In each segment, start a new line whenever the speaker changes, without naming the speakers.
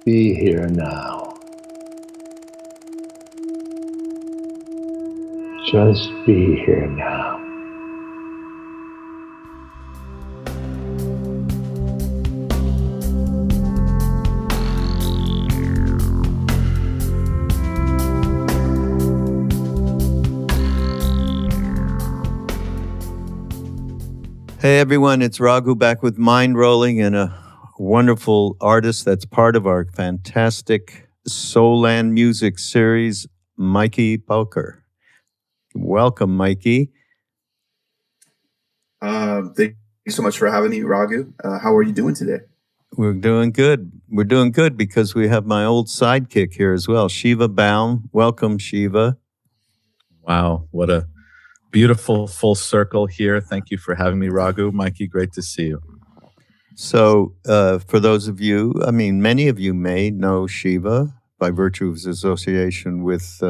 Be here now. Just be here now.
Hey everyone, it's Raghu back with Mindrolling and a wonderful artist that's part of our fantastic Soul and Music series, Mikey Pauker. Welcome, Mikey.
Thank you so much for having me, Raghu. How are you doing today?
We're doing good. We're doing good because we have my old sidekick here as well, Shiva Baum. Welcome, Shiva.
Wow, what a beautiful full circle here. Thank you for having me, Raghu. Mikey, great to see you.
So for those of you, many of you may know Shiva by virtue of his association with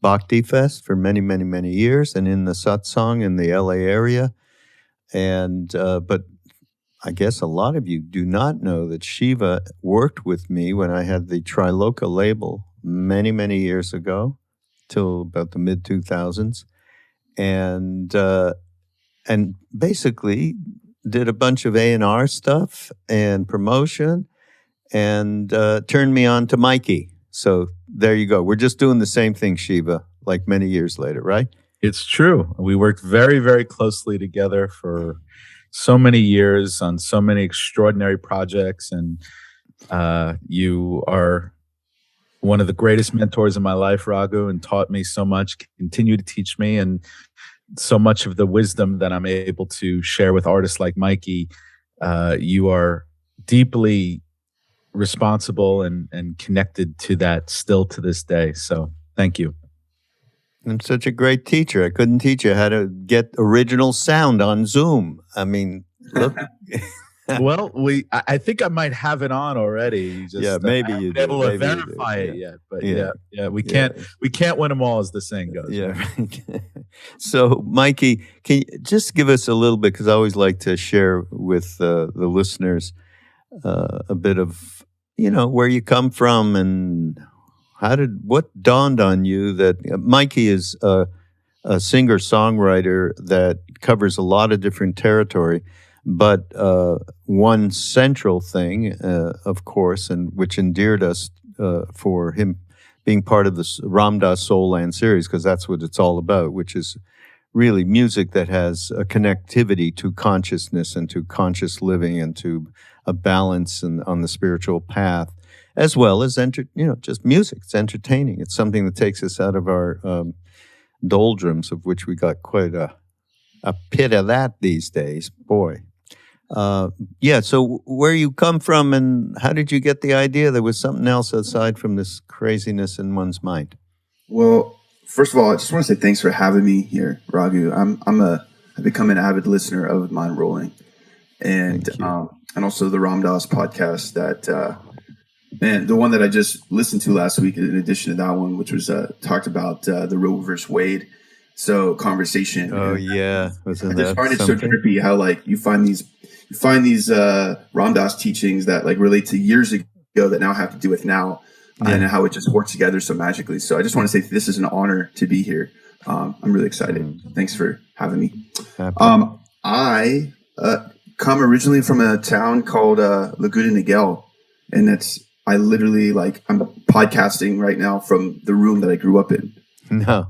Bhakti Fest for many, many, many years and in the satsang in the LA area. And but I guess a lot of you do not know that Shiva worked with me when I had the Triloka label many, many years ago, till about the mid-2000s. And basically did a bunch of A&R stuff and promotion and turned me on to Mikey. So there you go. We're just doing the same thing, Shiva, like many years later, right?
It's true. We worked very, very closely together for so many years on so many extraordinary projects. And you are one of the greatest mentors in my life, Raghu, and taught me so much, continue to teach me. And so much of the wisdom that I'm able to share with artists like Mikey, you are deeply responsible and connected to that still to this day. So thank you.
I'm such a great teacher. I couldn't teach you how to get original sound on Zoom. I mean, look.
Well, I think I might have it on already. You just,
maybe you do.
Able to verify it yet, but we can't win them all, as the saying goes.
Yeah. Right? So, Mikey, can you just give us a little bit, because I always like to share with the listeners a bit of where you come from and what dawned on you that Mikey is a singer-songwriter that covers a lot of different territory. But one central thing, of course, and which endeared us for him being part of the Ram Dass Soul Land series, because that's what it's all about, which is really music that has a connectivity to consciousness and to conscious living and to a balance on the spiritual path, as well as just music. It's entertaining. It's something that takes us out of our doldrums, of which we got quite a pit of that these days, boy. So where you come from and how did you get the idea there was something else aside from this craziness in one's mind?
Well, first of all, I just want to say thanks for having me here, Raghu. I've become an avid listener of Mindrolling and also the Ram Dass podcast that the one that I just listened to last week in addition to that one, which was talked about the Roe versus Wade. So conversation.
Oh yeah.
I just find it so trippy how you find these Ram Dass teachings that relate to years ago that now have to do with now and how it just works together so magically. So I just want to say this is an honor to be here. I'm really excited. Thanks for having me. I come originally from a town called Laguna Niguel, and I literally I'm podcasting right now from the room that I grew up in.
No.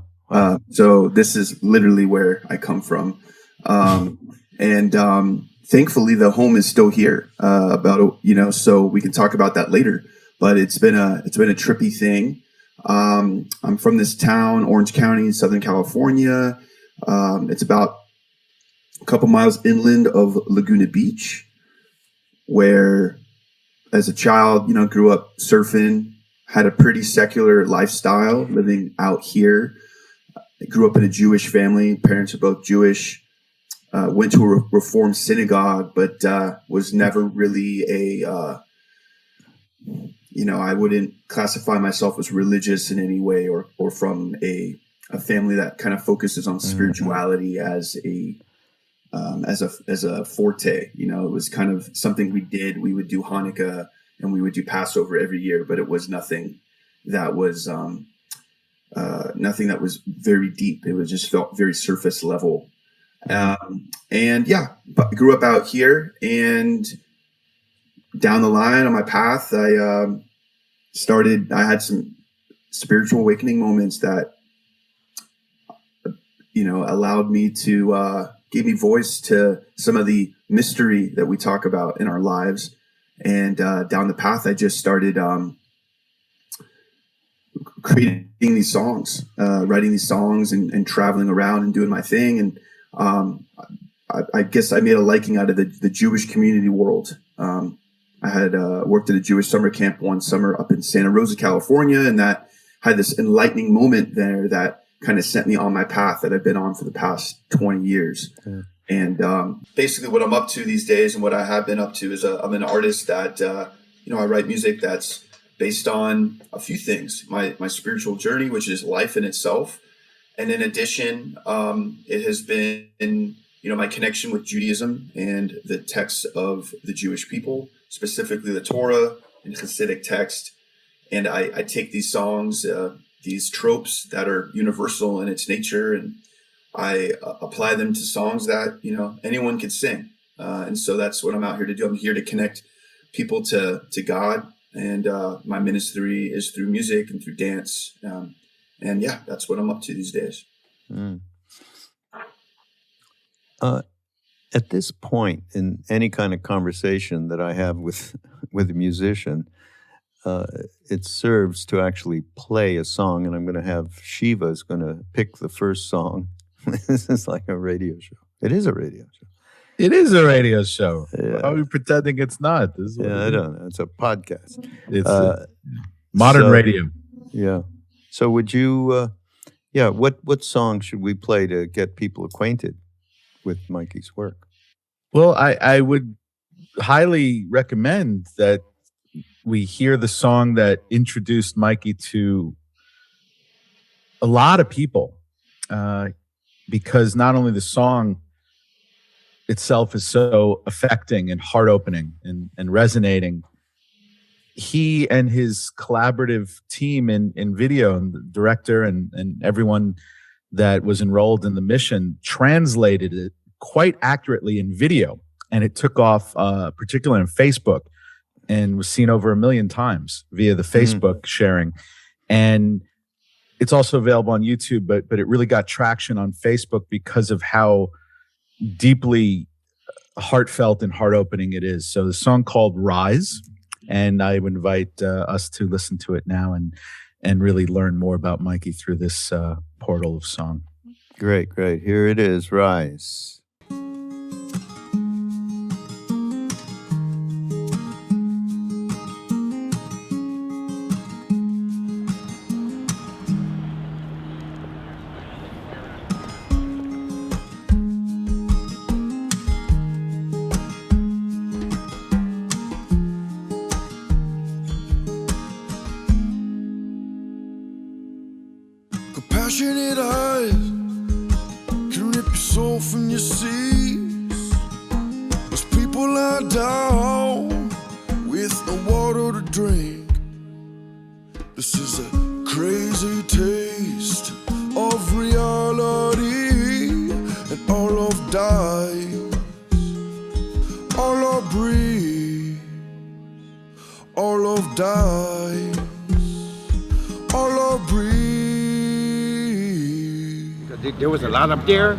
So this is literally where I come from. And thankfully the home is still here, so we can talk about that later, but it's been a trippy thing. I'm from this town, Orange County, Southern California. It's about a couple miles inland of Laguna Beach, where as a child, grew up surfing, had a pretty secular lifestyle living out here. I grew up in a Jewish family. Parents are both Jewish. Went to a Reformed synagogue, but was never really I wouldn't classify myself as religious in any way or from a family that kind of focuses on spirituality as a forte. It was kind of something we did. We would do Hanukkah and we would do Passover every year, but it was nothing that was very deep. It was just felt very surface level. And yeah, but grew up out here, and down the line on my path, I had some spiritual awakening moments that, allowed me to, gave me voice to some of the mystery that we talk about in our lives. And down the path, I just started creating these songs, writing these songs, and traveling around and doing my thing. And I guess I made a liking out of the Jewish community world. I had worked at a Jewish summer camp one summer up in Santa Rosa, California, and that had this enlightening moment there that kind of sent me on my path that I've been on for the past 20 years. Yeah. And basically what I'm up to these days, and what I have been up to, is I'm an artist that, I write music that's based on a few things. My spiritual journey, which is life in itself. And in addition, it has been, my connection with Judaism and the texts of the Jewish people, specifically the Torah and Hasidic text. And I take these songs, these tropes that are universal in its nature, and I apply them to songs that, anyone could sing. And so that's what I'm out here to do. I'm here to connect people to God. And my ministry is through music and through dance. And yeah, that's what I'm up to these days.
Mm. At this point in any kind of conversation that I have with a musician, it serves to actually play a song, and I'm going to have Shiva is going to pick the first song. This is like a radio show. It is a radio show.
It is a radio show.
Yeah.
Are we pretending it's not?
I don't know. It's a podcast.
It's modern radio.
Yeah. So would you, what song should we play to get people acquainted with Mikey's work?
Well, I would highly recommend that we hear the song that introduced Mikey to a lot of people, because not only the song itself is so affecting and heart-opening and resonating, he and his collaborative team in video, and the director and everyone that was enrolled in the mission translated it quite accurately in video, and it took off, particularly on Facebook, and was seen over 1 million times via the Facebook sharing. And it's also available on YouTube, but it really got traction on Facebook because of how deeply heartfelt and heart-opening it is. So the song called Rise, and I would invite us to listen to it now and really learn more about Mikey through this portal of song.
Great. Here it is, Rise.
Compassionate eyes can rip your soul from your seas. As people lie down with no water to drink. This is a crazy taste of reality, and all love dies, all love breathes, all love dies, all love breathes.
There was a lot up there.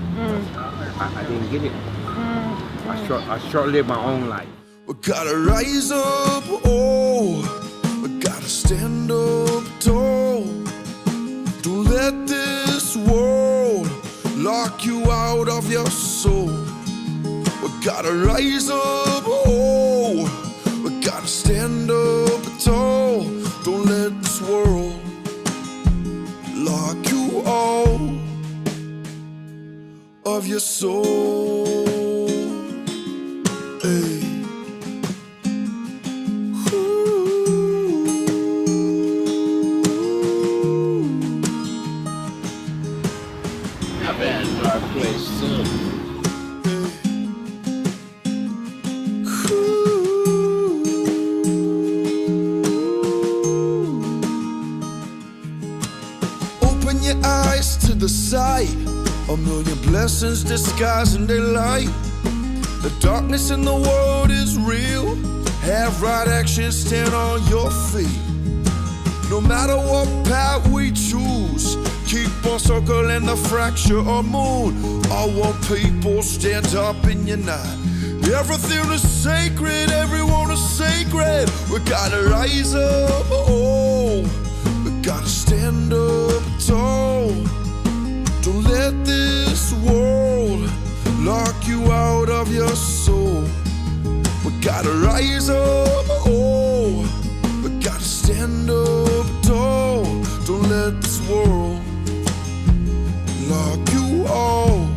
I didn't get it. I short-lived my own life.
We gotta rise up, we gotta stand up tall. Don't let this world lock you out of your soul. We gotta rise up, we gotta stand up tall. Don't let this world lock you out of your soul. Hey.
Not bad, dark place too.
the sight. A million blessings disguising their light. The darkness in the world is real. Have right action, stand on your feet. No matter what path we choose, keep on circling the fracture or moon. All one people, stand up and unite. Everything is sacred, everyone is sacred. We gotta rise up, oh. We gotta stand up tall. Don't let this world lock you out of your soul. We gotta rise up, oh. We gotta stand up tall. Don't let this world lock you out.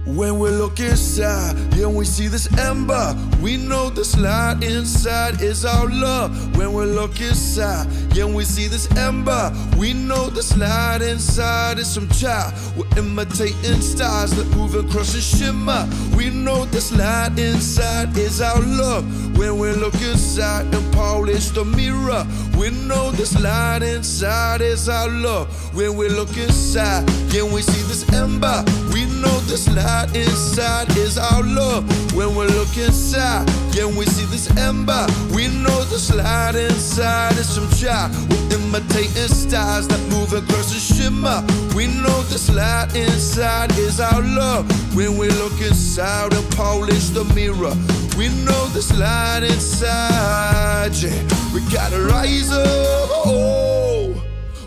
When we look inside, yeah, we see this ember. We know this light inside is our love. When we look inside, yeah, we see this ember. We know this light inside is some child. We're imitating stars that move across the shimmer. We know this light inside is our love. When we look inside and polish the mirror, we know this light inside is our love. When we look inside, yeah, we see this ember. We know this light inside is our love. When we look inside, yeah, we see this ember. We know this light inside is some child. We're imitating stars that move across the shimmer. We know this light inside is our love. When we look inside and polish the mirror, we know this light inside, yeah. We gotta rise up, oh.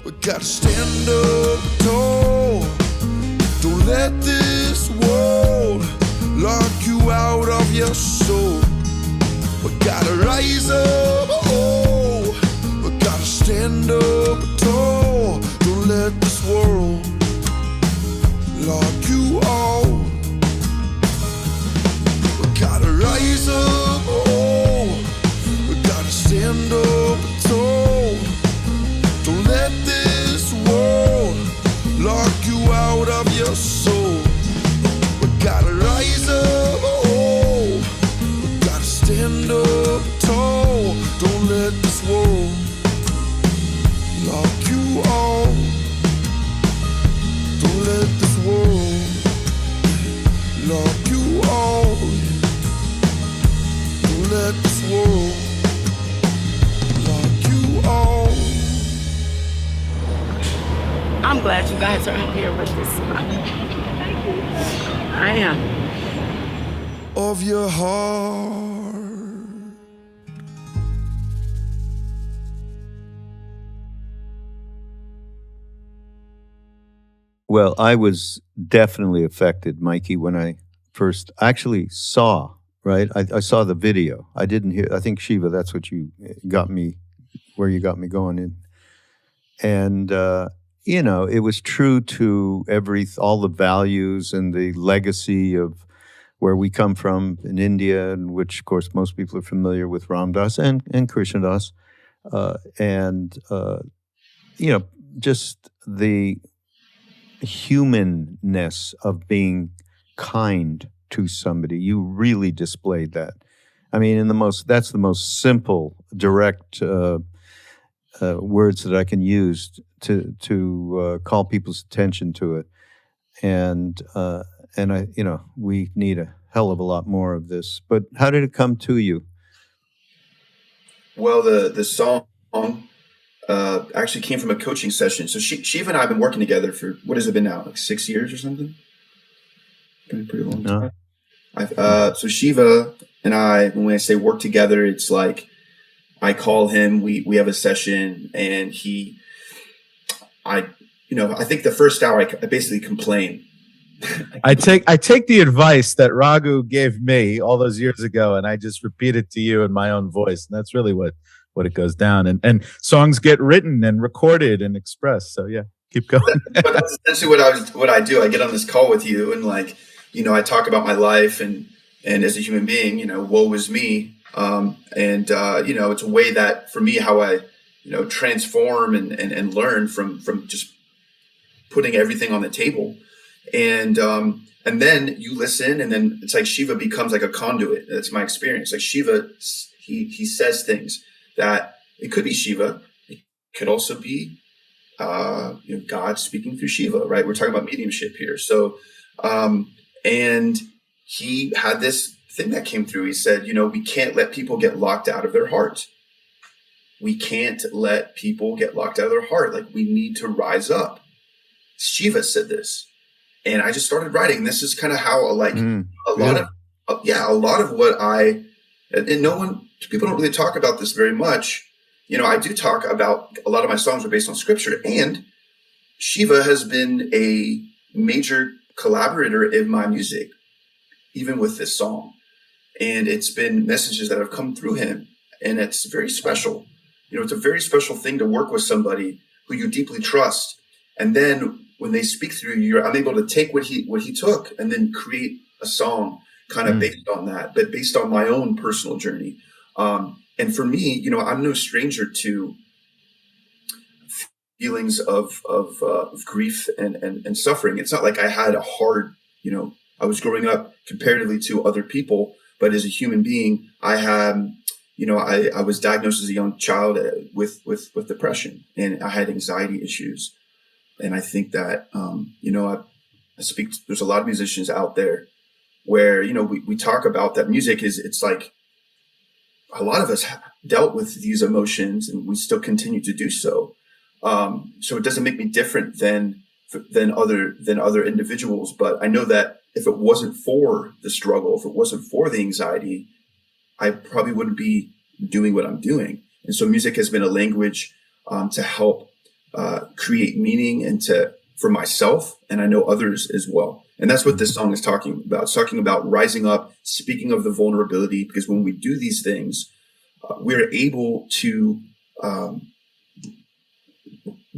We gotta stand up tall. Don't let this world lock you out of your soul. We gotta rise up, oh. We gotta stand up tall. Don't let this world lock you out. We gotta rise up, oh. We gotta stand up tall. Don't let this world lock you out of your soul. We gotta rise up, oh. We gotta stand up tall. Don't let this world lock you out. Don't let this world lock you out. Don't let this world lock you out.
I'm glad you guys are here with this. I am.
Of your heart.
Well, I was definitely affected, Mikey, when I first actually saw, right? I saw the video. I didn't hear, I think Shiva, that's what you got me, where you got me going in. And, you know, it was true to all the values and the legacy of where we come from in India, and which, of course, most people are familiar with Ram Dass and Krishna Das. You know, just the humanness of being kind to somebody. You really displayed that. I mean, that's the most simple, direct words that I can use to call people's attention to it. And I, you know, we need a hell of a lot more of this. But how did it come to you?
Well, the song actually came from a coaching session. So Shiva and I have been working together for, what has it been now, like 6 years or something? Been a pretty long time. So Shiva and I, when I say work together, it's like I call him, we have a session, and I think the first hour I basically complain.
I take the advice that Raghu gave me all those years ago, and I just repeat it to you in my own voice. And that's really what it goes down. And songs get written and recorded and expressed. So yeah, keep going.
But that's essentially what I do. I get on this call with you, and like, you know, I talk about my life and as a human being, you know, woe is me. You know, it's a way that for me, how I, you know, transform and learn from just putting everything on the table. And then you listen, and then it's like Shiva becomes like a conduit. That's my experience. Like Shiva, he says things that it could be Shiva. It could also be God speaking through Shiva, right? We're talking about mediumship here. So, and he had this thing that came through. He said, we can't let people get locked out of their heart. We can't let people get locked out of their heart. Like, we need to rise up. Shiva said this. And I just started writing. This is kind of how a lot of what and people don't really talk about this very much. I do talk about a lot of my songs are based on scripture, and Shiva has been a major collaborator in my music, even with this song. And it's been messages that have come through him, and it's very special. It's a very special thing to work with somebody who you deeply trust. And then when they speak through you, I'm able to take what he took and then create a song kind of based on that, but based on my own personal journey. And for me, I'm no stranger to feelings of grief and suffering. It's not like I had a hard, I was growing up comparatively to other people, but as a human being, I had, I was diagnosed as a young child with depression, and I had anxiety issues. And I think that, I speak, there's a lot of musicians out there where, we talk about that music it's like a lot of us dealt with these emotions, and we still continue to do so. So it doesn't make me different than other individuals. But I know that if it wasn't for the struggle, if it wasn't for the anxiety, I probably wouldn't be doing what I'm doing. And so music has been a language to help create meaning and for myself, and I know others as well. And that's what this song is talking about. It's talking about rising up, speaking of the vulnerability, because when we do these things, we're able to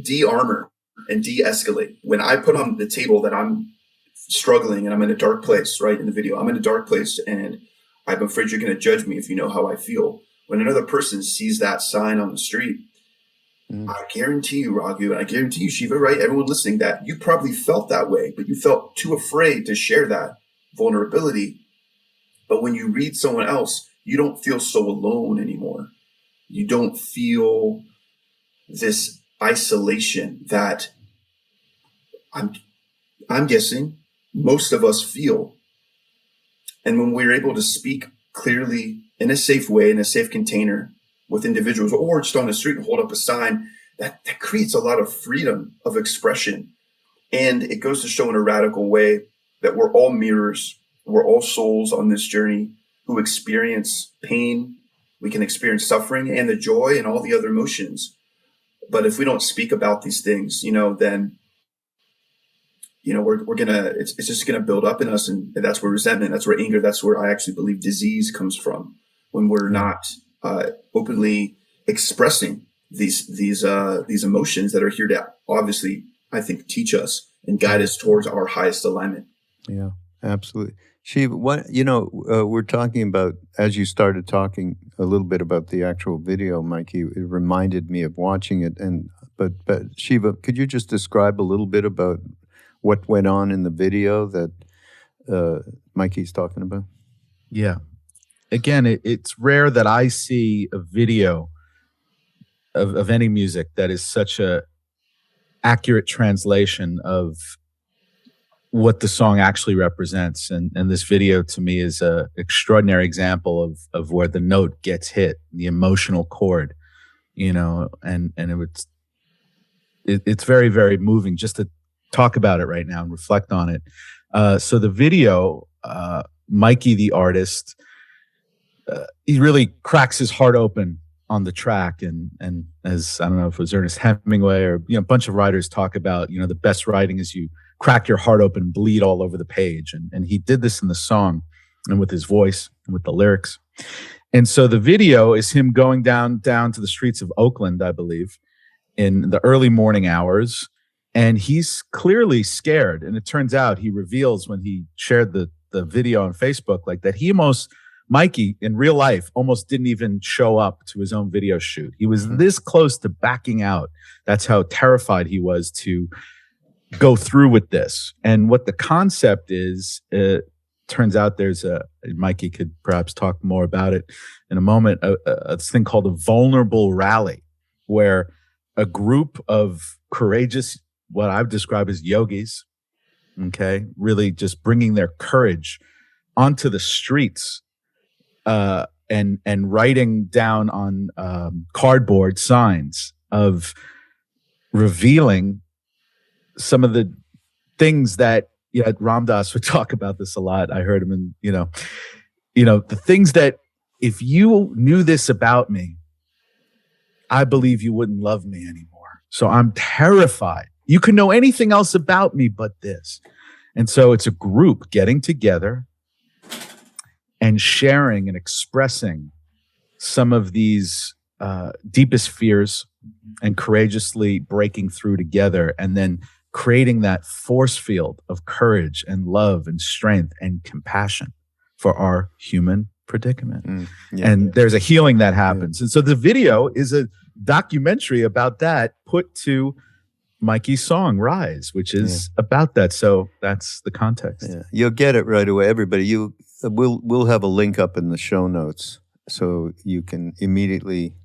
de-armor and de-escalate. When I put on the table that I'm struggling and I'm in a dark place, right, in the video, I'm in a dark place and I'm afraid you're going to judge me if you know how I feel. When another person sees that sign on the street, I guarantee you, Raghu, and I guarantee you, Shiva, right? Everyone listening, that you probably felt that way, but you felt too afraid to share that vulnerability. But when you read someone else, you don't feel so alone anymore. You don't feel this isolation that I'm guessing most of us feel. And when we're able to speak clearly in a safe way, in a safe container, with individuals, or just on the street and hold up a sign, that creates a lot of freedom of expression. And it goes to show in a radical way that we're all mirrors. We're all souls on this journey who experience pain. We can experience suffering and the joy and all the other emotions. But if we don't speak about these things, then, we're gonna, it's just gonna build up in us. And that's where resentment, that's where anger, that's where I actually believe disease comes from, when we're not openly expressing these emotions that are here to obviously, I think, teach us and guide us towards our highest alignment.
Yeah, absolutely. Shiva, we're talking about, as you started talking a little bit about the actual video, Mikey, it reminded me of watching it. But Shiva, could you just describe a little bit about what went on in the video that Mikey's talking about?
Yeah. Again, it's rare that I see a video of any music that is such a accurate translation of what the song actually represents. And this video to me is a extraordinary example of where the note gets hit, the emotional chord, and it's very, very moving just to talk about it right now and reflect on it. So the video, Mikey, the artist, he really cracks his heart open on the track, and as I don't know if it was Ernest Hemingway or a bunch of writers talk about, the best writing is you crack your heart open, bleed all over the page, and he did this in the song and with his voice and with the lyrics. And so the video is him going down to the streets of Oakland, I believe, in the early morning hours, and he's clearly scared. And it turns out, he reveals when he shared the video on Facebook, like that Mikey in real life almost didn't even show up to his own video shoot. He was this close to backing out. That's how terrified he was to go through with this. And what the concept is, turns out Mikey could perhaps talk more about it in a moment, a thing called a vulnerable rally, where a group of courageous, what I've described as yogis, okay, really just bringing their courage onto the streets, and writing down on cardboard signs of revealing some of the things that, Ram Dass would talk about this a lot. I heard him in, the things that if you knew this about me, I believe you wouldn't love me anymore. So I'm terrified. You can know anything else about me but this. And so it's a group getting together and sharing and expressing some of these deepest fears and courageously breaking through together, and then creating that force field of courage and love and strength and compassion for our human predicament. And there's a healing that happens. And so the video is a documentary about that, put to Mikey's song Rise, which is about that. So that's the context.
Yeah. You'll get it right away. Everybody, we'll have a link up in the show notes so you can immediately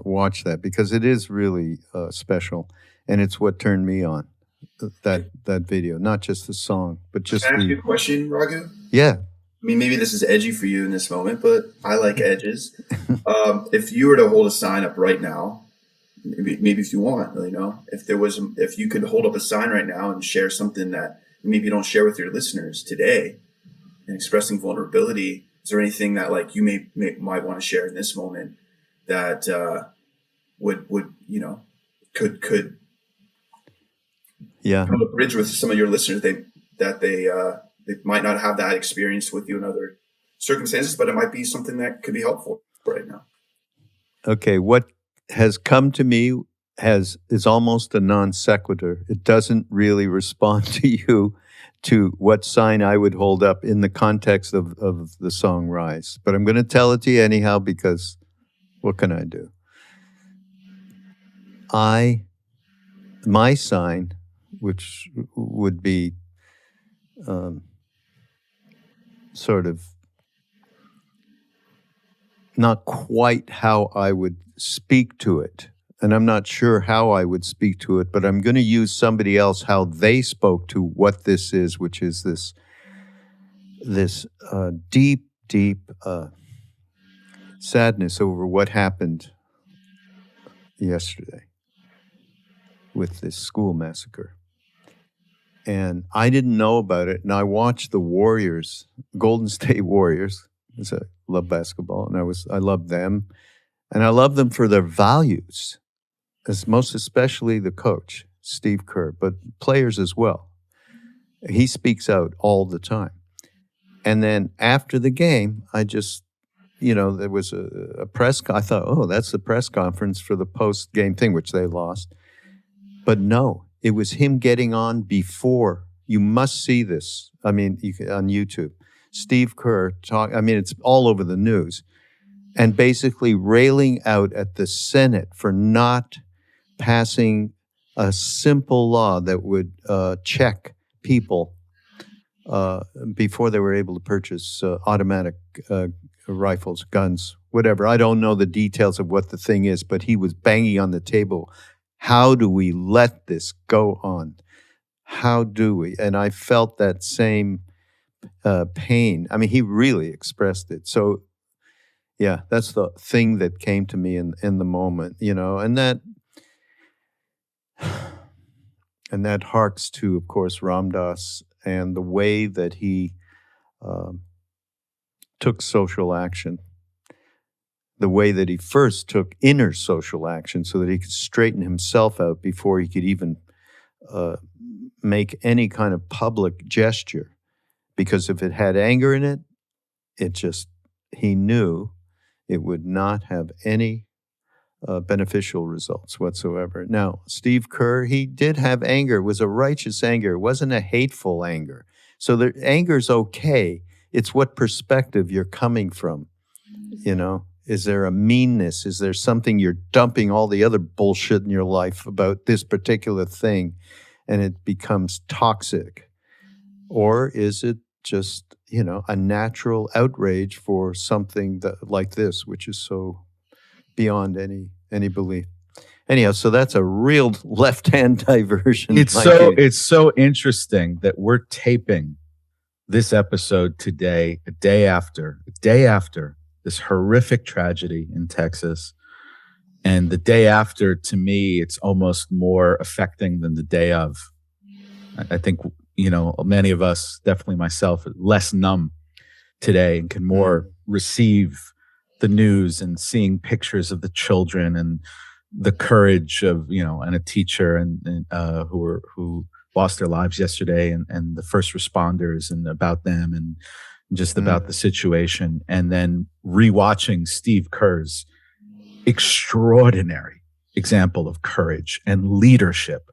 watch that, because it is really special, and it's what turned me on, that video, not just the song, but just
Can I ask you a question, Raghu?
Yeah.
I mean, maybe this is edgy for you in this moment, but I like edges. If you were to hold a sign up right now, maybe if you want, if you could hold up a sign right now and share something that maybe you don't share with your listeners today, and expressing vulnerability, is there anything that like you might want to share in this moment that would could build a bridge with some of your listeners that they might not have that experience with you in other circumstances, but it might be something that could be helpful right now.
Okay, what has come to me is almost a non sequitur. It doesn't really respond to you, to what sign I would hold up in the context of the song Rise. But I'm going to tell it to you anyhow, because what can I do? My sign, which would be sort of not quite how I would speak to it. And I'm not sure how I would speak to it, but I'm going to use somebody else, how they spoke to what this is, which is this deep sadness over what happened yesterday with this school massacre. And I didn't know about it, and I watched the Warriors, Golden State Warriors, because I love basketball, and I loved them, and I love them for their values, as most especially the coach, Steve Kerr, but players as well. He speaks out all the time. And then after the game, I just, there was a press, I thought, oh, that's the press conference for the post-game thing, which they lost. But no, it was him getting on before. You must see this. I mean, on YouTube. Steve Kerr it's all over the news, and basically railing out at the Senate for not passing a simple law that would check people before they were able to purchase automatic rifles, guns, whatever. I don't know the details of what the thing is, but he was banging on the table. How do we let this go on? How do we? And I felt that same pain. I mean, he really expressed it. So, yeah, that's the thing that came to me in the moment, and that harks to, of course, Ram Dass and the way that he took social action, the way that he first took inner social action so that he could straighten himself out before he could even make any kind of public gesture. Because if it had anger in it, he knew it would not have any beneficial results whatsoever. Now, Steve Kerr, he did have anger. It was a righteous anger. It wasn't a hateful anger. So the anger's okay. It's what perspective you're coming from. Is there a meanness? Is there something you're dumping all the other bullshit in your life about this particular thing, and it becomes toxic? Or is it just, a natural outrage for something like this, which is so beyond any belief? Anyhow, so that's a real left-hand diversion.
It's so interesting that we're taping this episode today, a day after this horrific tragedy in Texas. And the day after, to me, it's almost more affecting than the day of. I think, many of us, definitely myself, are less numb today and can more receive the news and seeing pictures of the children and the courage of, and a teacher and who lost their lives yesterday and the first responders and about them and just about the situation. And then rewatching Steve Kerr's extraordinary example of courage and leadership.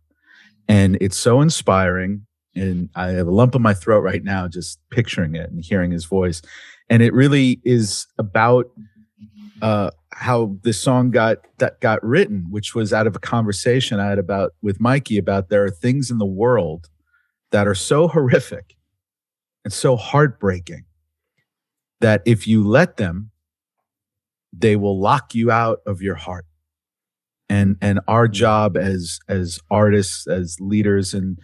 And it's so inspiring. And I have a lump in my throat right now, just picturing it and hearing his voice. And it really is about how this song got written, which was out of a conversation I had with Mikey about there are things in the world that are so horrific and so heartbreaking that if you let them, they will lock you out of your heart. And our job as artists, as leaders, and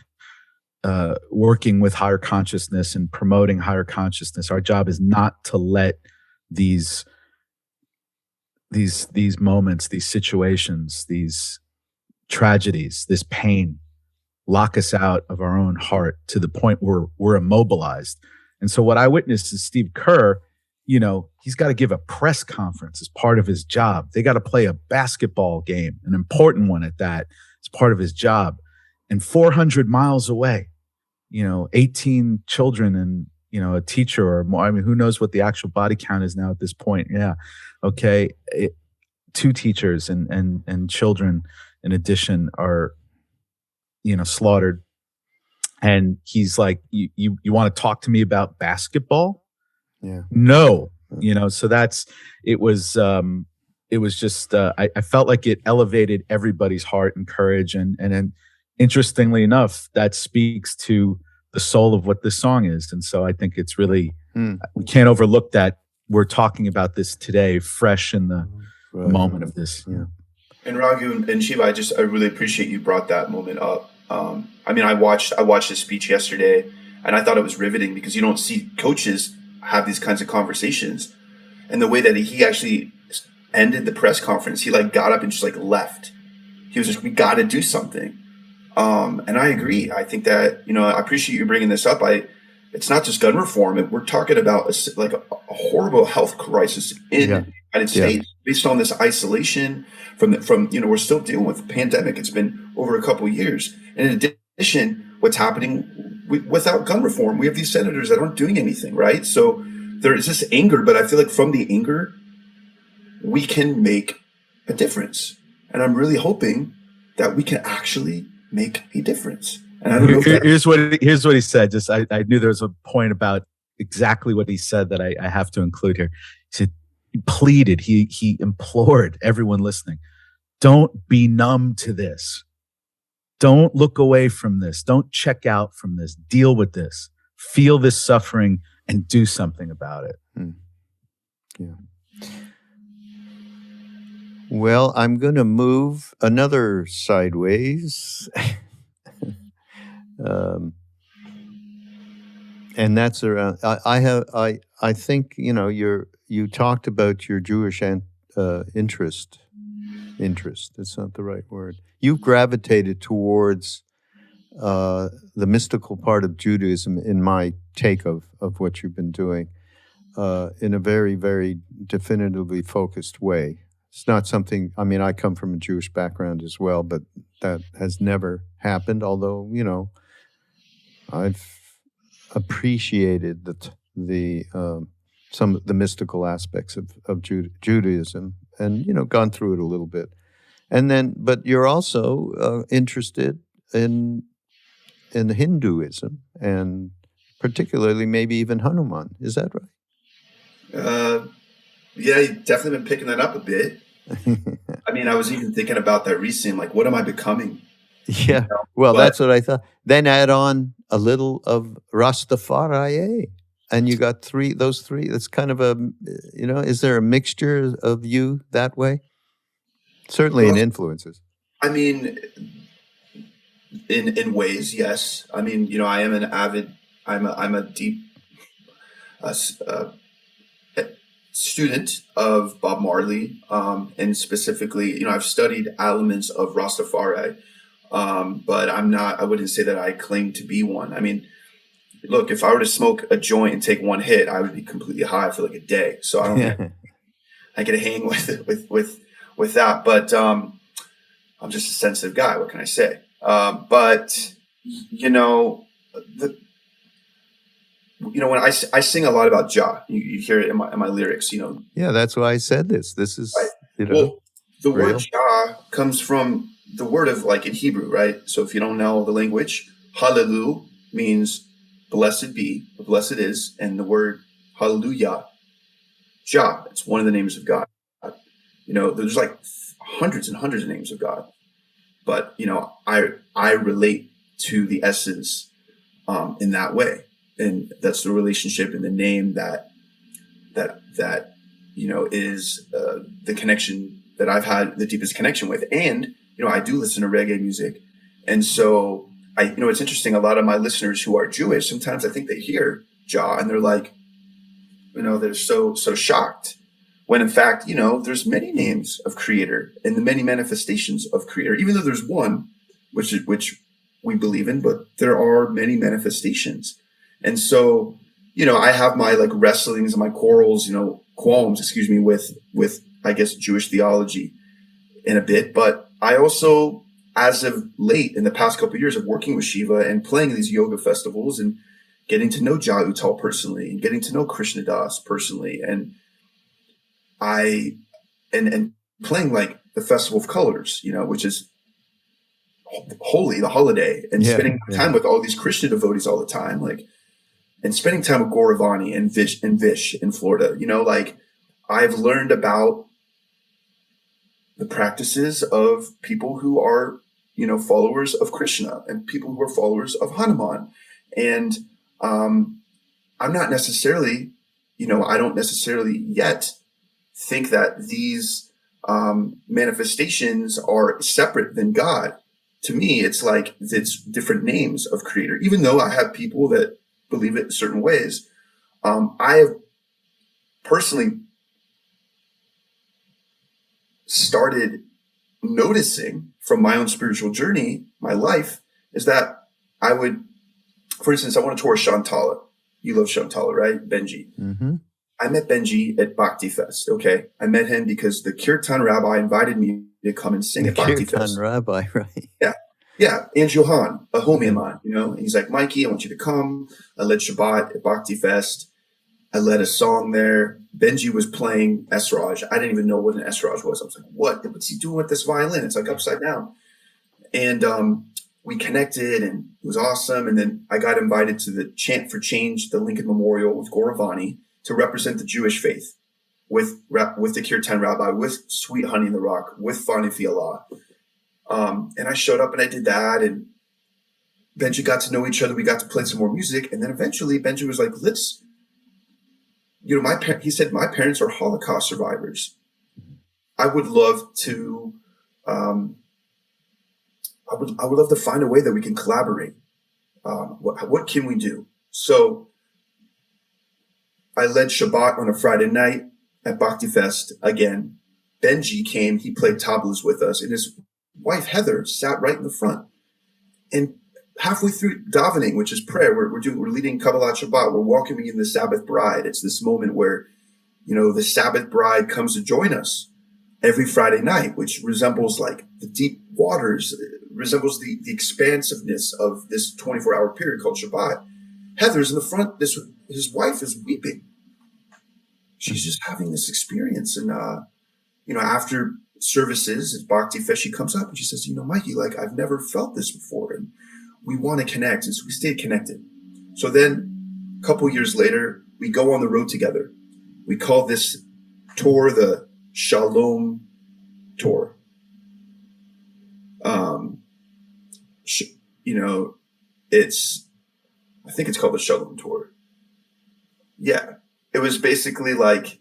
working with higher consciousness and promoting higher consciousness, our job is not to let these moments, these situations, these tragedies, this pain lock us out of our own heart to the point where we're immobilized. And so what I witnessed is Steve Kerr, he's got to give a press conference as part of his job. They got to play a basketball game, an important one at that, as part of his job. And 400 miles away, 18 children and, a teacher or more. I mean, who knows what the actual body count is now at this point. Yeah. Okay. 2 teachers and children in addition are, slaughtered. And he's like, you want to talk to me about basketball?
Yeah.
No. So it was just, I felt like it elevated everybody's heart and courage. And then interestingly enough, that speaks to the soul of what this song is. And so I think it's really, we can't overlook that we're talking about this today, fresh in the moment of this.
Yeah.
And Raghu and Shiva, I really appreciate you brought that moment up. I watched his speech yesterday, and I thought it was riveting because you don't see coaches have these kinds of conversations. And the way that he actually ended the press conference, he got up and just left. He was just, we got to do something. And I agree. I think that, I appreciate you bringing this up. It's not just gun reform. We're talking about a horrible health crisis in the United States based on this isolation from we're still dealing with the pandemic. It's been over a couple of years. And in addition, what's happening without gun reform, we have these senators that aren't doing anything, right? So there is this anger, but I feel like from the anger, we can make a difference. And I'm really hoping that we can actually make a difference. And I don't know if
here's what he said. Just I knew there was a point about exactly what he said that I have to include here. He said, he pleaded, he implored everyone listening, don't be numb to this. Don't look away from this. Don't check out from this. Deal with this. Feel this suffering and do something about it.
Yeah. Well, I'm going to move another sideways. And that's around. I think you talked about your Jewish interest. It's not the right word. You've gravitated towards the mystical part of Judaism, in my take of what you've been doing, in a very, very definitively focused way. It's not something. I mean, I come from a Jewish background as well, but that has never happened. Although I've appreciated some of the mystical aspects of Judaism, and gone through it a little bit, but you're also interested in Hinduism, and particularly maybe even Hanuman. Is that right?
Yeah, you've definitely been picking that up a bit. I mean, I was even thinking about that recently. What am I becoming?
Yeah. Well, that's what I thought. Then add on a little of Rastafari, and you got those three. That's kind of is there a mixture of you that way? Certainly in influences.
I mean, in ways, yes. I mean, you know, I am an avid. I'm a deep student of Bob Marley, and specifically, you know, I've studied elements of Rastafari, but I'm not. I wouldn't say that I claim to be one. I mean, look, if I were to smoke a joint and take one hit, I would be completely high for like a day. So I don't think I could hang with that. But I'm just a sensitive guy. What can I say? But you know, when I sing a lot about Jah, you hear it in my lyrics. You know.
Yeah, that's why I said this. This is
right.
You know,
well, the
real.
word Jah comes from the word of like in Hebrew, right? So if you don't know the language, hallelu means blessed be, or blessed is, and the word hallelujah, Jah, it's one of the names of God. You know, there's like hundreds and hundreds of names of God, but you know, I relate to the essence in that way, and that's the relationship and the name that you know is the connection that I've had the deepest connection with. And you know, I do listen to reggae music, and so you know, it's interesting. A lot of my listeners who are Jewish, sometimes I think they hear Jah and they're like, you know, they're so shocked. When in fact, you know, there's many names of Creator and the many manifestations of Creator, even though there's one, which we believe in, but there are many manifestations. And so, you know, I have my like wrestlings and my qualms, with I guess Jewish theology in a bit, but I also, as of late in the past couple of years of working with Shiva and playing these yoga festivals and getting to know Jah Utal personally and getting to know Krishna Das personally, and and playing like the Festival of Colors, you know, which is holy, the holiday, and spending time with all these Krishna devotees all the time, like, and spending time with Gauravani and Vish in Florida, you know, like I've learned about the practices of people who are, you know, followers of Krishna and people who are followers of Hanuman. And I'm not necessarily, you know, I don't necessarily yet think that these manifestations are separate than God. To me, it's like it's different names of Creator, even though I have people that believe it in certain ways. I have personally started noticing from my own spiritual journey, my life, is that I would, for instance, I want to tour Shantala. You love Shantala, right? Benji.
Mm-hmm.
I met Benji at Bhakti Fest. Okay. I met him because the Kirtan rabbi invited me to come and sing at Bhakti Fest.
Kirtan rabbi, right?
Yeah. Yeah. And Johan, a homie of mine, you know, and he's like, Mikey, I want you to come. I led Shabbat at Bhakti Fest. I led a song there. Benji was playing Esraj. I didn't even know what an Esraj was. I was like, what's he doing with this violin? It's like upside down. And we connected and it was awesome. And then I got invited to the Chant for Change, the Lincoln Memorial with Gauravani to represent the Jewish faith with the Kirtan rabbi, with Sweet Honey in the Rock, with Fani Fiala. And I showed up and I did that. And Benji got to know each other. We got to play some more music. And then eventually Benji was like, you know, he said, my parents are Holocaust survivors. I would love to, I would love to find a way that we can collaborate. What can we do? So I led Shabbat on a Friday night at Bhakti Fest again. Benji came, he played tablas with us, and his wife Heather sat right in the front. And halfway through davening, which is prayer, we're leading Kabbalat Shabbat. We're welcoming in the Sabbath bride. It's this moment where, you know, the Sabbath bride comes to join us every Friday night, which resembles like the deep waters, resembles the expansiveness of this 24-hour period called Shabbat. Heather's in the front. His wife is weeping. She's just having this experience. And, you know, after services at Bhakti Fest, she comes up and she says, you know, Mikey, like I've never felt this before. And we want to connect. And so we stayed connected. So then a couple years later, we go on the road together. We call this tour the Shalom Tour. You know, I think it's called the Shalom Tour. Yeah. It was basically like,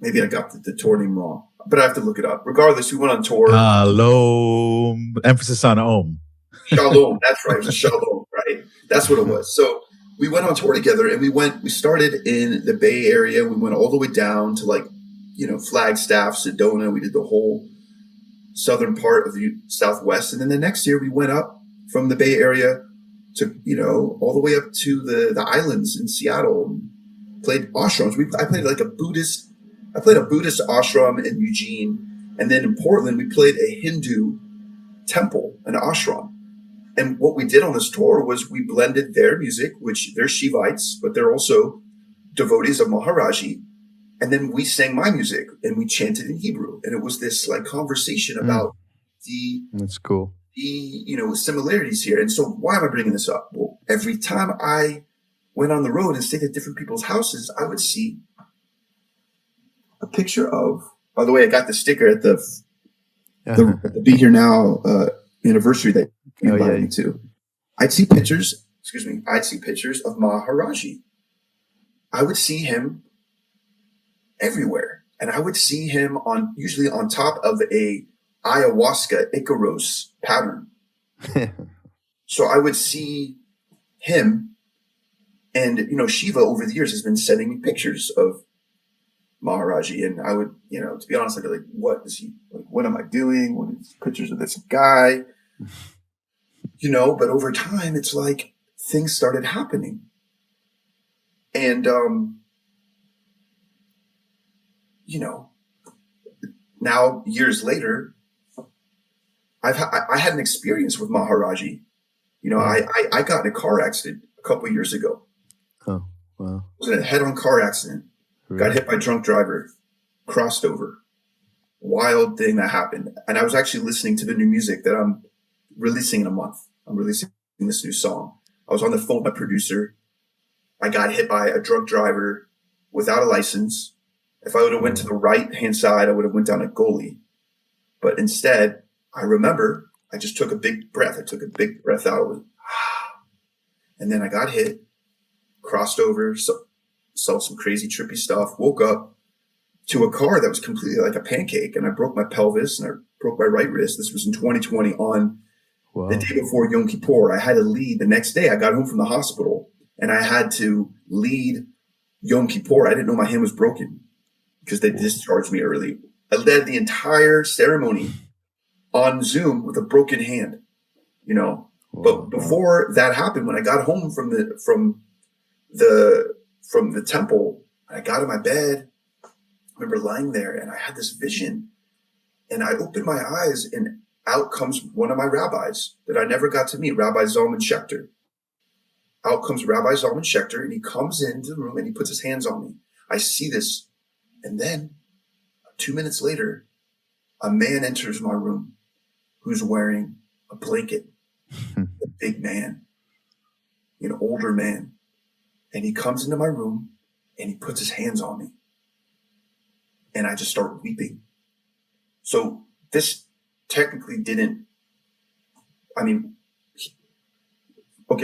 maybe I got the tour name wrong. but I have to look it up. Regardless, we went on tour.
Shalom. Emphasis on Om.
Shalom. That's right. It was a shalom, right? That's what it was. So we went on tour together, and we started in the Bay Area. We went all the way down to Flagstaff, Sedona. We did the whole southern part of the Southwest. And then the next year we went up from the Bay Area to, all the way up to the islands in Seattle, and played ashrams. I played a Buddhist ashram in Eugene. And then in Portland, we played a Hindu temple, an ashram. And what we did on this tour was we blended their music, which they're Shivites, but they're also devotees of Maharaji. And then we sang my music and we chanted in Hebrew. And it was this conversation about
that's cool.
The similarities here. And so why am I bringing this up? Well, every time I went on the road and stayed at different people's houses, I would see a picture of, by the way, I got the sticker at the Be Here Now anniversary that you invited me to. I'd see pictures of Maharaji. I would see him everywhere. And I would see him usually on top of a ayahuasca Icaros pattern. So I would see him, and Shiva over the years has been sending me pictures of Maharaji, and I would, to be honest, I'd be like, what is he like? What am I doing? What is pictures of this guy? But over time it's like things started happening. And now years later, I had an experience with Maharaji. I got in a car accident a couple of years ago.
Oh, wow.
I was in a head-on car accident.
Really?
Got hit by a drunk driver, crossed over. Wild thing that happened. And I was actually listening to the new music that I'm releasing in a month. I'm releasing this new song. I was on the phone with my producer. I got hit by a drunk driver without a license. If I would have went to the right-hand side, I would have went down a goalie. But instead, I remember I just took a big breath. I took a big breath out. And then I got hit, crossed over, saw some crazy trippy stuff, woke up to a car that was completely like a pancake. And I broke my pelvis and I broke my right wrist. This was in 2020 on the day before Yom Kippur. I had to lead the next day. I got home from the hospital and I had to lead Yom Kippur. I didn't know my hand was broken because they discharged me early. I led the entire ceremony on Zoom with a broken hand, But before that happened, when I got home from the temple, I got in my bed. I remember lying there and I had this vision, and I opened my eyes and out comes one of my rabbis that I never got to meet, Rabbi Zalman Schachter. Out comes Rabbi Zalman Schachter, and he comes into the room and he puts his hands on me. I see this. And then 2 minutes later, a man enters my room who's wearing a blanket, a big man, an older man. And he comes into my room and he puts his hands on me. And I just start weeping. So this technically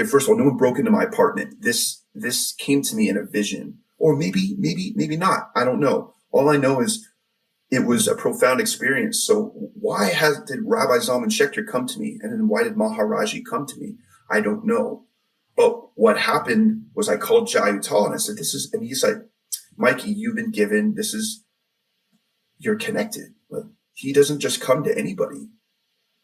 first of all, no one broke into my apartment. This came to me in a vision, or maybe not. I don't know. All I know is it was a profound experience. So why did Rabbi Zalman Schachter come to me? And then why did Maharaji come to me? I don't know. But what happened was I called Jai Uttal and I said, and he's like, Mikey, you've been given, you're connected. Like, he doesn't just come to anybody.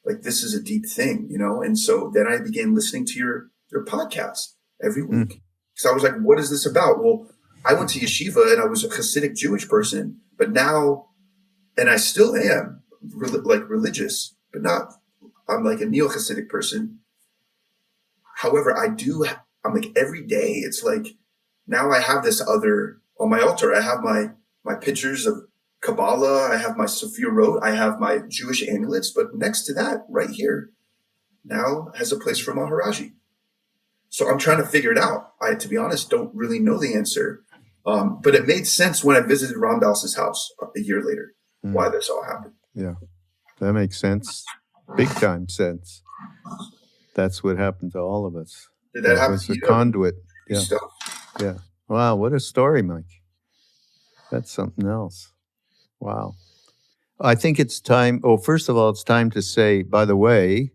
Like, this is a deep thing, And so then I began listening to your podcast every week. Because I was like, what is this about? Well, I went to yeshiva and I was a Hasidic Jewish person, but now, and I still am religious, but I'm like a neo-Hasidic person. However, I'm like every day, it's like, now I have this other, on my altar, I have my pictures of Kabbalah, I have my Sophia Road, I have my Jewish amulets, but next to that, right here, now has a place for Maharaji. So I'm trying to figure it out. I, to be honest, don't really know the answer. But it made sense when I visited Ram Dass's house a year later, why this all happened.
Yeah, that makes sense. Big time sense. That's what happened to all of us.
Did that happen
was
to
the
you?
conduit. Yeah.
Stuff.
Yeah. Wow, what a story, Mike. That's something else. Wow. I think it's time. Oh, first of all, it's time to say, by the way,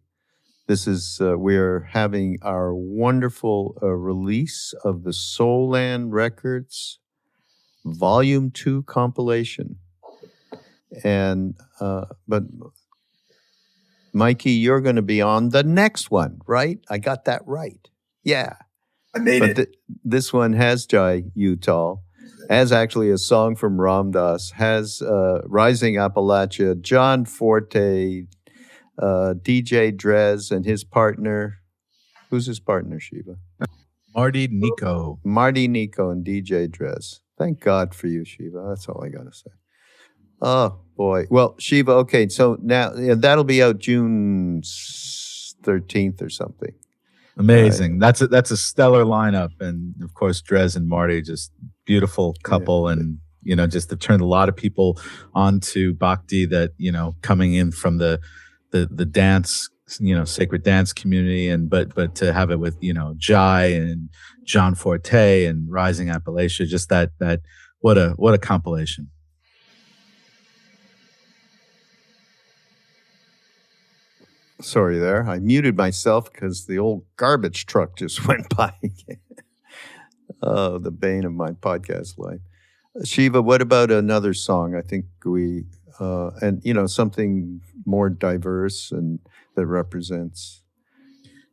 this is, we're having our wonderful release of the Soul Land Records Volume 2 compilation. And, but Mikey, you're going to be on the next one, right? I got that right. Yeah.
I made it.
This one has Jai Uttal, has actually a song from Ram Dass, has Rising Appalachia, John Forte, DJ Drez, and his partner. Who's his partner, Shiva?
Marty Nico.
Marty Nico and DJ Drez. Thank God for you, Shiva. That's all I got to say. Oh, boy. Well, Shiva, okay, so now that'll be out June 13th or something.
Amazing. Right. That's a stellar lineup. And, of course, Drez and Marty, just beautiful couple. Yeah. And, you know, just to turn a lot of people onto Bhakti that, you know, coming in from the dance, you know, sacred dance community, and but to have it with, you know, Jai and John Forte and Rising Appalachia, just that what a compilation.
Sorry there. I muted myself because the old garbage truck just went by. Oh, the bane of my podcast life. Shiva, what about another song? I think we, and, you know, something more diverse and that represents.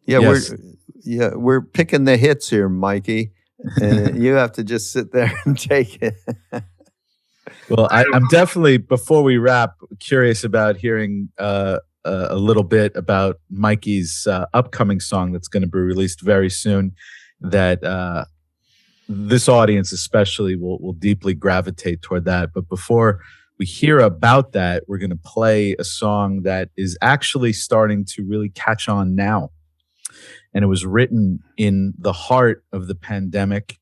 Yeah, yes. We're picking the hits here, Mikey. And you have to just sit there and take it.
Well, I'm definitely, before we wrap, curious about hearing a little bit about Mikey's upcoming song that's going to be released very soon, that this audience especially will deeply gravitate toward that. But before we hear about that, we're going to play a song that is actually starting to really catch on now. And it was written in the heart of the pandemic.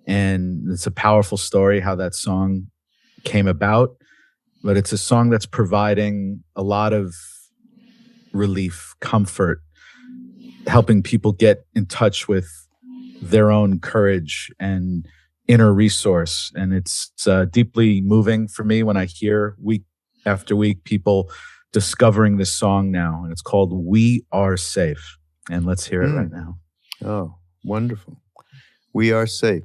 And it's a powerful story how that song came about. But it's a song that's providing a lot of relief, comfort, helping people get in touch with their own courage and inner resource. And it's deeply moving for me when I hear week after week people discovering this song now. And it's called We Are Safe. And let's hear it right now.
Oh, wonderful. We Are Safe.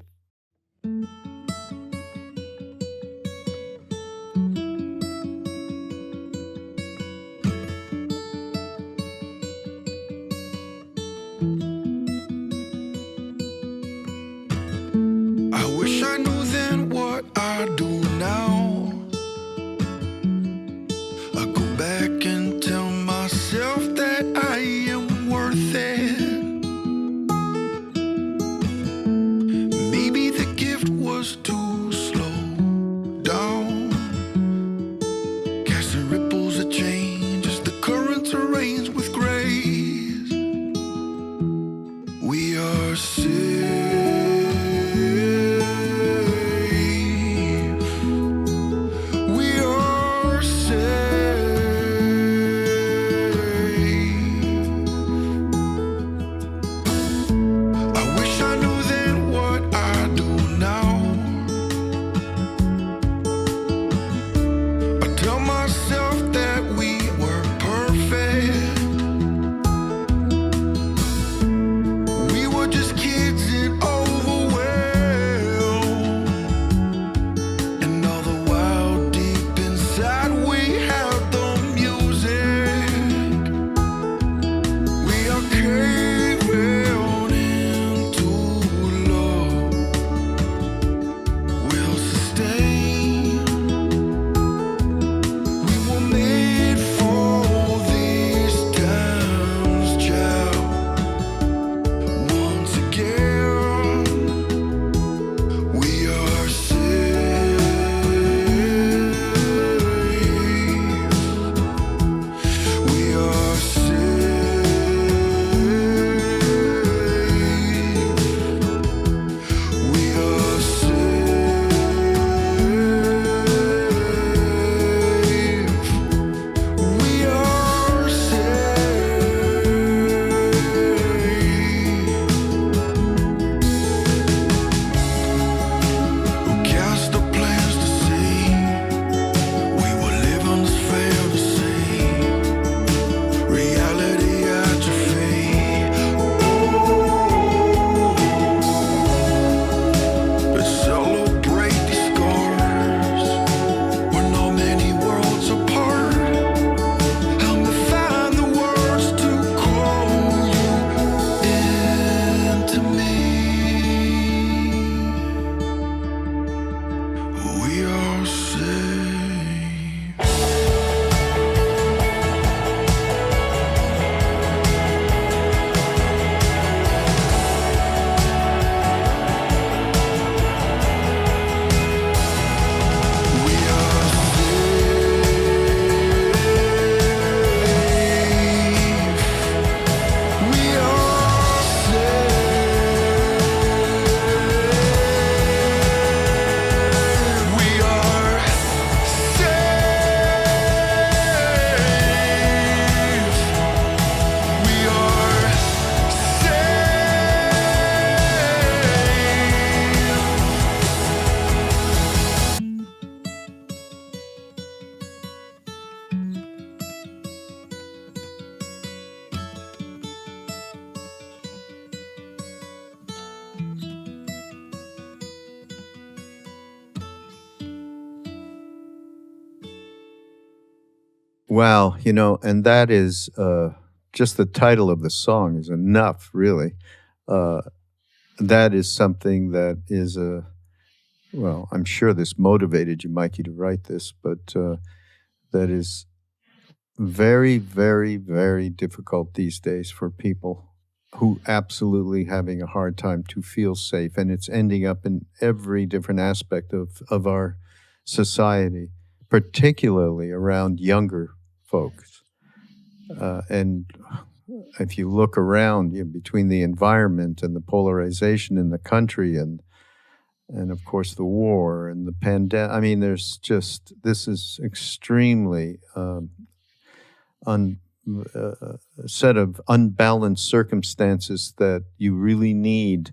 Wow, and that is just the title of the song is enough, really. That is something that is well, I'm sure this motivated you, Mikey, to write this, but that is very, very, very difficult these days for people who absolutely having a hard time to feel safe. And it's ending up in every different aspect of our society, particularly around younger folks. And if you look around between the environment and the polarization in the country and of course the war and the pandemic, I mean, this is extremely a set of unbalanced circumstances that you really need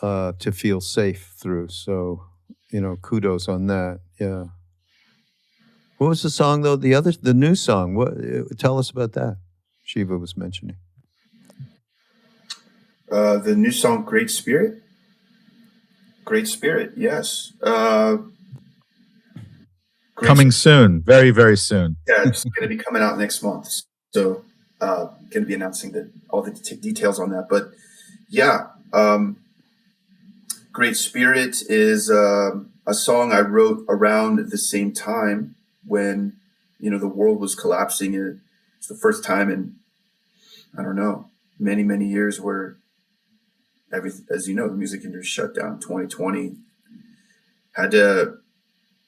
to feel safe through. So, kudos on that. Yeah. What was the song though? The new song. Tell us about that. Shiva was mentioning.
The new song, Great Spirit. Great Spirit, yes.
Coming soon, very, very soon.
Yeah, it's going to be coming out next month. So, going to be announcing all the details on that. But yeah, Great Spirit is a song I wrote around the same time when, the world was collapsing. It's the first time in, I don't know, many, many years where as you know, the music industry shut down. 2020 had to,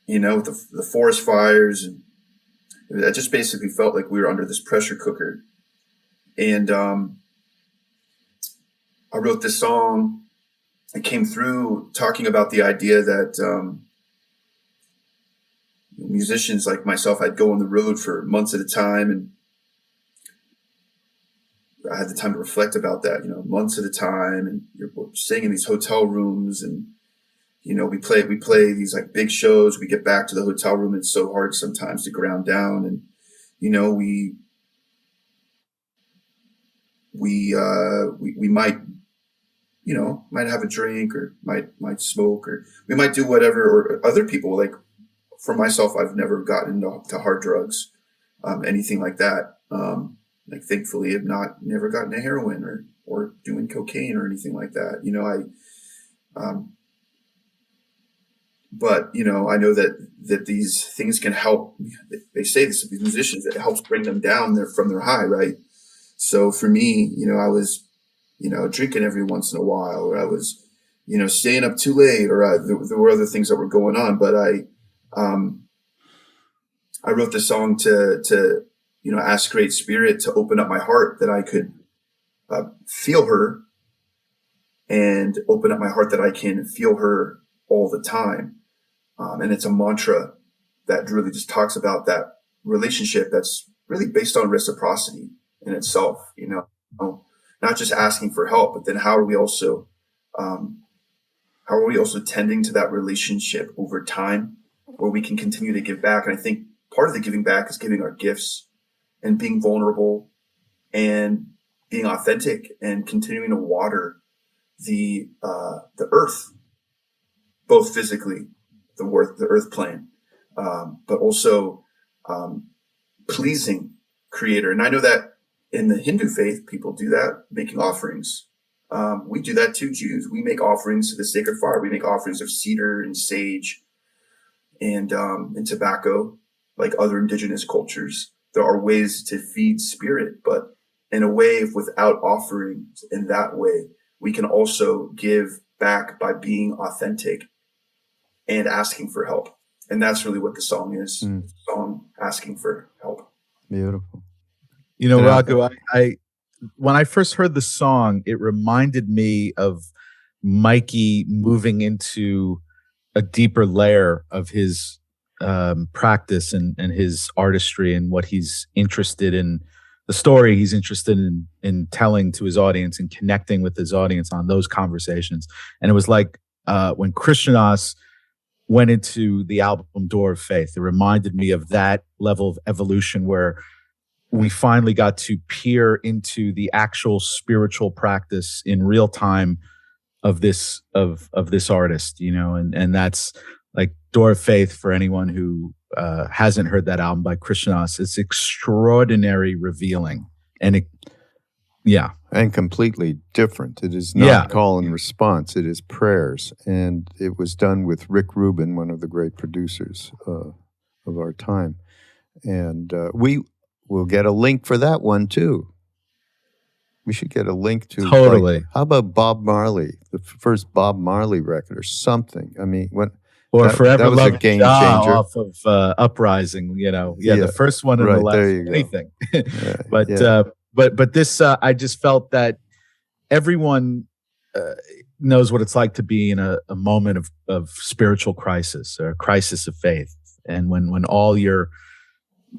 with the forest fires, and I just basically felt like we were under this pressure cooker. And I wrote this song. It came through talking about the idea that musicians like myself, I'd go on the road for months at a time, and I had the time to reflect about that, months at a time, and you're staying in these hotel rooms, and we play these like big shows. We get back to the hotel room. It's so hard sometimes to ground down, and we might might have a drink, or might smoke, or we might do whatever. Or other people, like for myself, I've never gotten into hard drugs, anything like that. Like thankfully, I've never gotten to heroin or doing cocaine or anything like that. But I know that these things can help. They say this to these musicians, that it helps bring them down from their high, right? So for me, I was, drinking every once in a while, or I was, staying up too late, or there were other things that were going on. But I wrote this song to ask Great Spirit to open up my heart, that I could feel her, and open up my heart that I can feel her all the time. And it's a mantra that really just talks about that relationship that's really based on reciprocity in itself, not just asking for help, but then how are we also tending to that relationship over time, where we can continue to give back. And I think part of the giving back is giving our gifts and being vulnerable and being authentic and continuing to water the earth, both physically, the earth plane, but also pleasing Creator. And I know that in the Hindu faith, people do that, making offerings. We do that too, Jews. We make offerings to the sacred fire. We make offerings of cedar and sage and tobacco, like other indigenous cultures. There are ways to feed spirit, but in a way, without offerings in that way, we can also give back by being authentic and asking for help. And that's really what the song is. The song asking for help.
Beautiful.
Raghu, I when I first heard the song, it reminded me of Mikey moving into a deeper layer of his practice and his artistry, and what he's interested in, the story he's interested in telling to his audience and connecting with his audience on those conversations. And it was like when Krishnadas went into the album Door of Faith, it reminded me of that level of evolution where we finally got to peer into the actual spiritual practice in real time of this artist, and that's like Door of Faith, for anyone who hasn't heard that album by Krishnas, it's extraordinary, revealing, and
and completely different. It is not call and response. It is prayers, and it was done with Rick Rubin, one of the great producers of our time, and we will get a link for that one too. We should get a link to
totally.
How about Bob Marley, the first Bob Marley record or something? I mean,
Forever
that was
Love
a game
Ja
changer
off of Uprising. The first one and
right,
the last.
there you go.
Anything,
Yeah,
but this I just felt that everyone knows what it's like to be in a moment of spiritual crisis or a crisis of faith, and when all you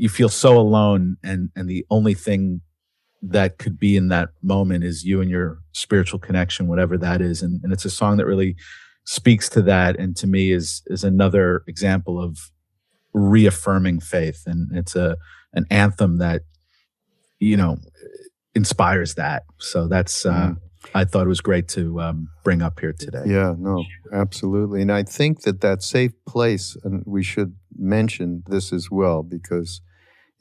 feel so alone, and the only thing that could be in that moment is you and your spiritual connection, whatever that is. And it's a song that really speaks to that. And to me is another example of reaffirming faith. And it's an anthem that, inspires that. So that's, I thought it was great to bring up here today.
Yeah, no, absolutely. And I think that safe place, and we should mention this as well, because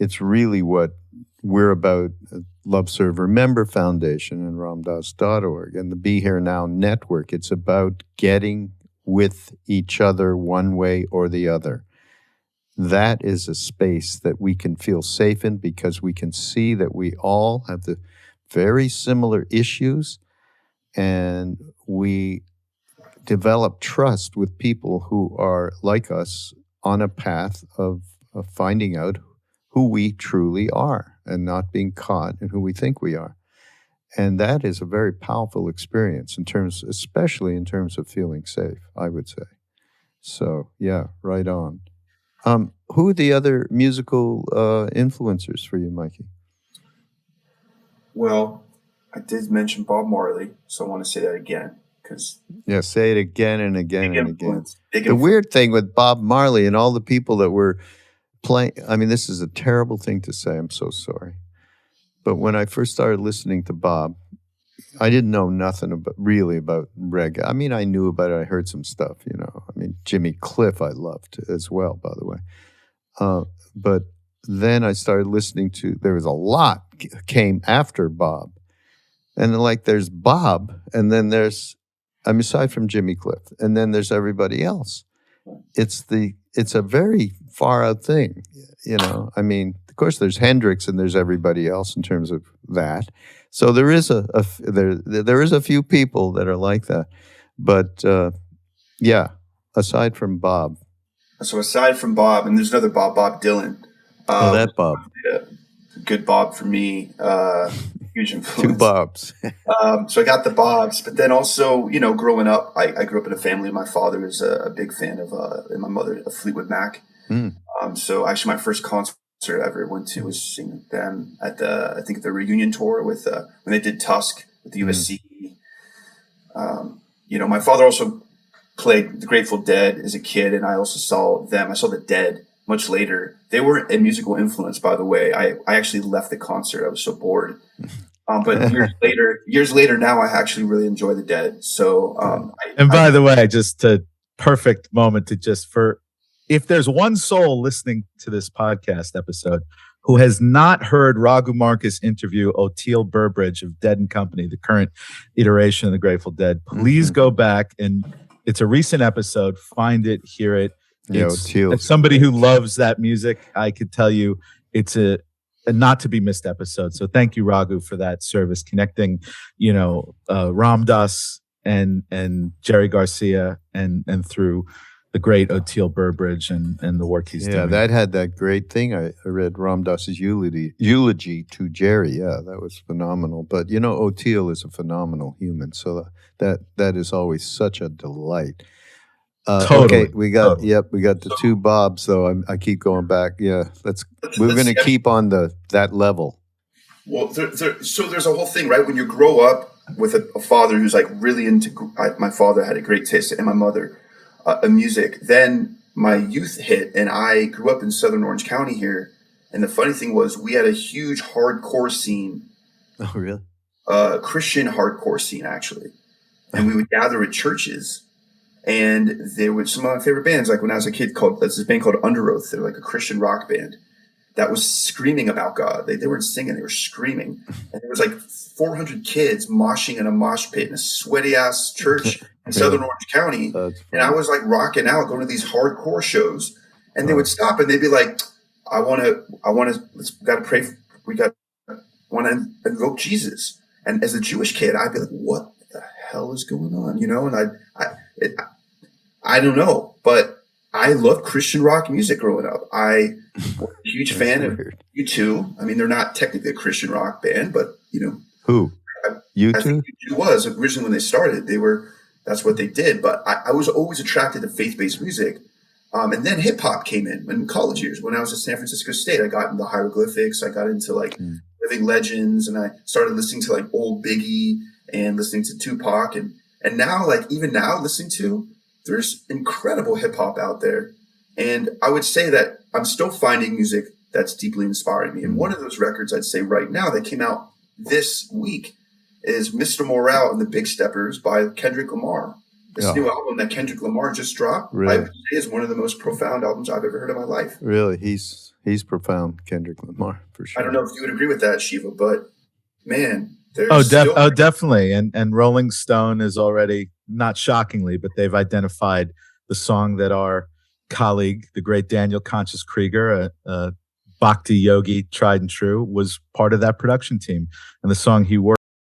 it's really what we're about, Love Serve Remember Foundation and ramdas.org and the Be Here Now Network. It's about getting with each other one way or the other. That is a space that we can feel safe in, because we can see that we all have the very similar issues, and we develop trust with people who are like us on a path of finding out who we truly are and not being caught in who we think we are. And that is a very powerful experience especially in terms of feeling safe, I would say. So, yeah, right on. Who are the other musical influencers for you, Mikey?
Well, I did mention Bob Marley, so I want to say that again.
Yeah, say it again and again and again.
The
weird thing with Bob Marley and all the people that were playing, I mean, this is a terrible thing to say, I'm so sorry. But when I first started listening to Bob, I didn't know nothing about reggae. I mean, I knew about it. I heard some stuff, I mean, Jimmy Cliff I loved as well, by the way. But then I started listening to, there was a lot came after Bob. And there's Bob, and then there's, aside from Jimmy Cliff, and then there's everybody else. It's a very far out thing, I mean, of course there's Hendrix and there's everybody else in terms of that. So there is there is a few people that are like that. But aside from Bob.
So aside from Bob, and there's another Bob Dylan.
That Bob.
Good Bob for me. Huge influence.
Two Bobs.
So I got the Bobs, but then also, growing up, I grew up in a family. My father was a big fan of, and my mother, of Fleetwood Mac. So actually my first concert I ever went to was seeing them at the reunion tour with, when they did Tusk with the USC. My father also played the Grateful Dead as a kid, and I also saw them. I saw the Dead much later. They weren't a musical influence, by the way. I actually left the concert. I was so bored. But years later, now I actually really enjoy the Dead. So,
by the way, just a perfect moment to if there's one soul listening to this podcast episode who has not heard Raghu Markus interview Oteil Burbridge of Dead and Company, the current iteration of the Grateful Dead, please go back, and it's a recent episode. Find it, hear it. As somebody who loves that music, I could tell you it's a not to be missed episode. So thank you, Raghu, for that service, connecting, Ram Dass and Jerry Garcia and through the great Oteil Burbridge and the work he's doing. Yeah,
that had that great thing. I read Ram Dass's eulogy to Jerry. Yeah, that was phenomenal. But, Oteil is a phenomenal human. So that is always such a delight.
Totally.
Okay, we got the two Bobs, though. I keep going back. Yeah, we're going to keep on that level.
Well, so there's a whole thing, right? When you grow up with a father who's really into, my father had a great taste, and my mother, music. Then my youth hit, and I grew up in Southern Orange County here. And the funny thing was, we had a huge hardcore scene.
Oh, really?
Christian hardcore scene, actually. And we would gather at churches. And they were some of my favorite bands. Like when I was a kid, there's this band called Under Oath. They're like a Christian rock band that was screaming about God. They weren't singing, they were screaming. And there was like 400 kids moshing in a mosh pit in a sweaty ass church in Southern Orange County. And I was like rocking out, going to these hardcore shows. And they would stop and they'd be like, I want to, we want to invoke Jesus. And as a Jewish kid, I'd be like, what the hell is going on? You know, and I don't know, but I loved Christian rock music growing up. I was a huge fan of U2. I mean, they're not technically a Christian rock band, but you know.
Who? U2?
I think U2 was originally when they started. That's what they did. But I was always attracted to faith-based music. And then hip hop came in college years. When I was at San Francisco State, I got into hieroglyphics. I got into like living legends, and I started listening to like old Biggie and listening to Tupac, and now like even now listening to, there's incredible hip hop out there. And I would say that I'm still finding music that's deeply inspiring me. And one of those records I'd say right now that came out this week is Mr. Morale and the Big Steppers by Kendrick Lamar. This new album that Kendrick Lamar just dropped, I would say is one of the most profound albums I've ever heard in my life.
Really? He's profound, Kendrick Lamar, for sure.
I don't know if you would agree with that, Shiva, but man,
definitely. And Rolling Stone is already, not shockingly, but they've identified the song that our colleague, the great Daniel Conscious Krieger, a Bhakti yogi, tried and true, was part of that production team. And the song he worked